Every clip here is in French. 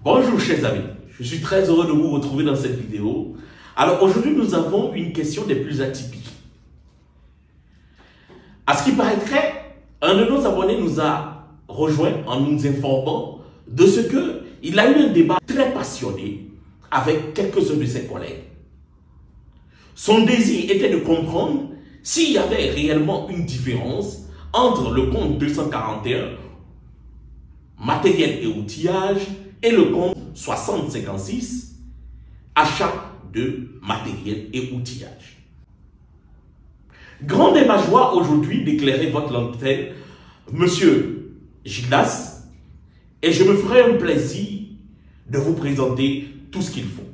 Bonjour chers amis, je suis très heureux de vous retrouver dans cette vidéo. Alors aujourd'hui nous avons une question des plus atypiques. À ce qui paraîtrait, un de nos abonnés nous a rejoint en nous informant de ce qu'il a eu un débat très passionné avec quelques-uns de ses collègues. Son désir était de comprendre s'il y avait réellement une différence entre le compte 241, matériel et outillage, et le compte 6056, achat de matériel et outillage. Grande est ma joie aujourd'hui d'éclairer votre lanterne, Monsieur Gildas, et je me ferai un plaisir de vous présenter tout ce qu'il faut.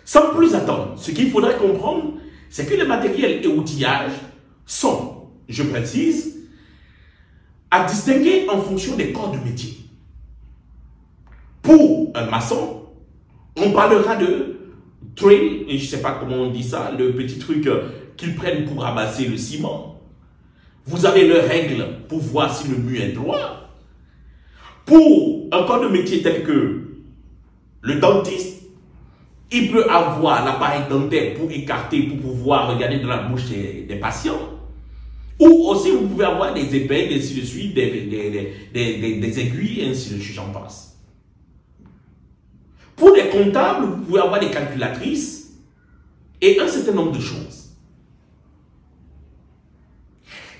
Sans plus attendre, ce qu'il faudrait comprendre, c'est que les matériels et outillages sont, je précise, à distinguer en fonction des corps de métier. Pour un maçon, on parlera de trail, et je ne sais pas comment on dit ça, le petit truc qu'ils prennent pour ramasser le ciment. Vous avez leurs règles pour voir si le mur est droit. Pour un corps de métier tel que le dentiste, il peut avoir l'appareil dentaire pour écarter, pour pouvoir regarder dans la bouche des patients. Ou aussi vous pouvez avoir des épingles, ainsi de suite, des aiguilles, et ainsi de suite, j'en passe. Pour les comptables, vous pouvez avoir des calculatrices et un certain nombre de choses.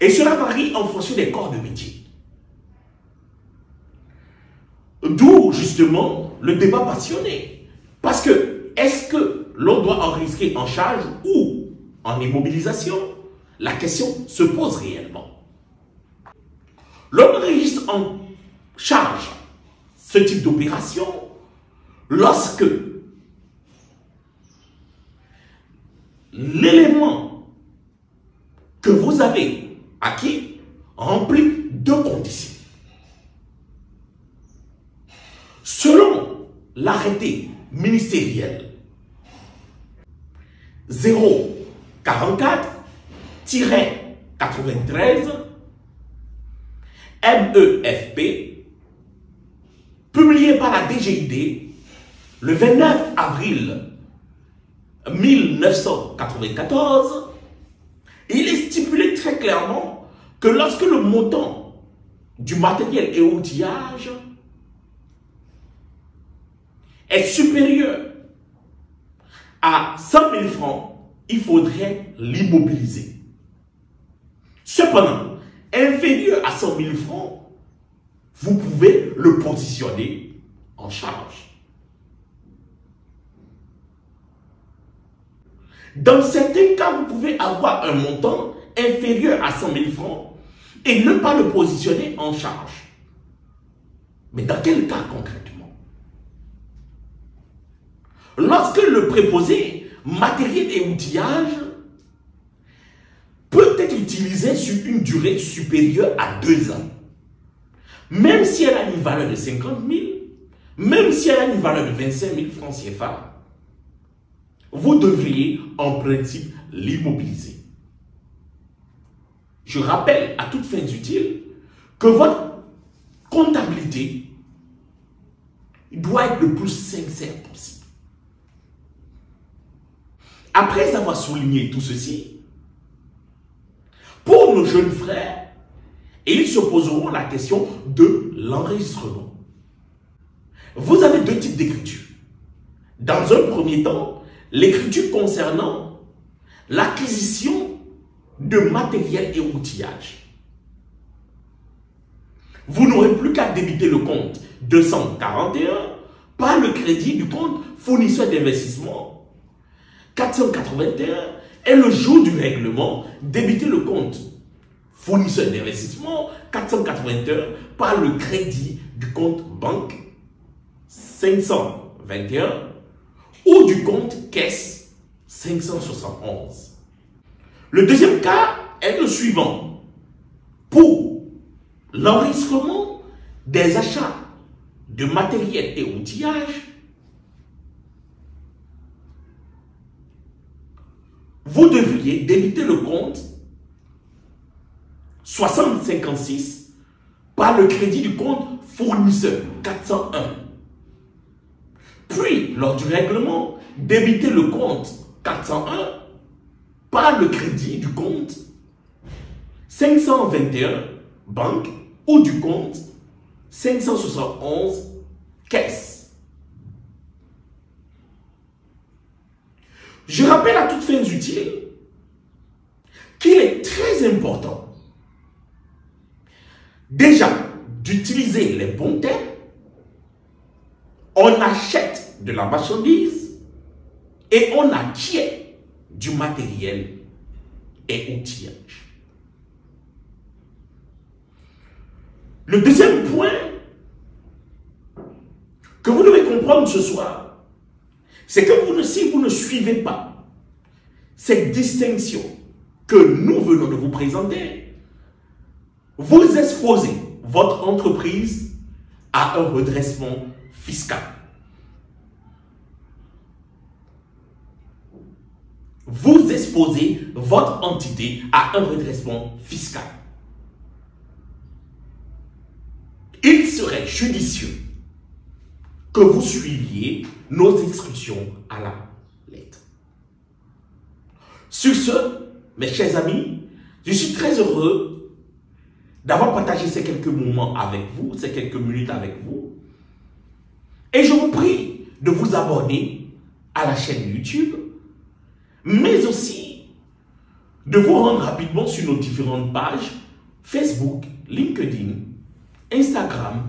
Et cela varie en fonction des corps de métier. D'où justement le débat passionné. Parce que, est-ce que l'on doit enregistrer en charge ou en immobilisation? La question se pose réellement. L'on enregistre en charge ce type d'opération lorsque l'élément que vous avez acquis remplit deux conditions. Selon l'arrêté ministériel 044-93 MEFP, publié par la DGID le 29 avril 1994, il est stipulé très clairement que lorsque le montant du matériel et outillage est supérieur à 100 000 francs, il faudrait l'immobiliser. Cependant, inférieur à 100 000 francs, vous pouvez le positionner en charge. Dans certains cas, vous pouvez avoir un montant inférieur à 100 000 francs et ne pas le positionner en charge. Mais dans quel cas concrètement? Lorsque le préposé matériel et outillage peut être utilisé sur une durée supérieure à 2 ans, même si elle a une valeur de 50 000, même si elle a une valeur de 25 000 francs CFA, vous devriez en principe l'immobiliser. Je rappelle à toutes fins utiles que votre comptabilité doit être le plus sincère possible. Après avoir souligné tout ceci, pour nos jeunes frères, ils se poseront la question de l'enregistrement. Vous avez deux types d'écriture. Dans un premier temps, l'écriture concernant l'acquisition de matériel et outillage. Vous n'aurez plus qu'à débiter le compte 241 par le crédit du compte fournisseur d'investissement 481 et le jour du règlement, débiter le compte fournisseur d'investissement 481 par le crédit du compte banque 521 ou du compte caisse 571. Le deuxième cas est le suivant. Pour l'enregistrement des achats de matériel et outillage, vous devriez débiter le compte 6056 par le crédit du compte fournisseur 401 Puis, lors du règlement, débiter le compte 401 par le crédit du compte 521 banque ou du compte 571 caisse. Je rappelle à toutes fins utiles qu'il est très important déjà d'utiliser les bons termes. On achète de la marchandise et on acquiert du matériel et outillage. Le deuxième point que vous devez comprendre ce soir, c'est que si vous ne suivez pas cette distinction que nous venons de vous présenter, vous exposez votre entreprise à un redressement fiscal. Vous exposez votre entité à un redressement fiscal. Il serait judicieux que vous suiviez nos instructions à la lettre. Sur ce, mes chers amis, je suis très heureux d'avoir partagé ces quelques moments avec vous, ces quelques minutes avec vous. Et je vous prie de vous abonner à la chaîne YouTube, mais aussi de vous rendre rapidement sur nos différentes pages Facebook, LinkedIn, Instagram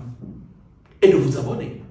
et de vous abonner.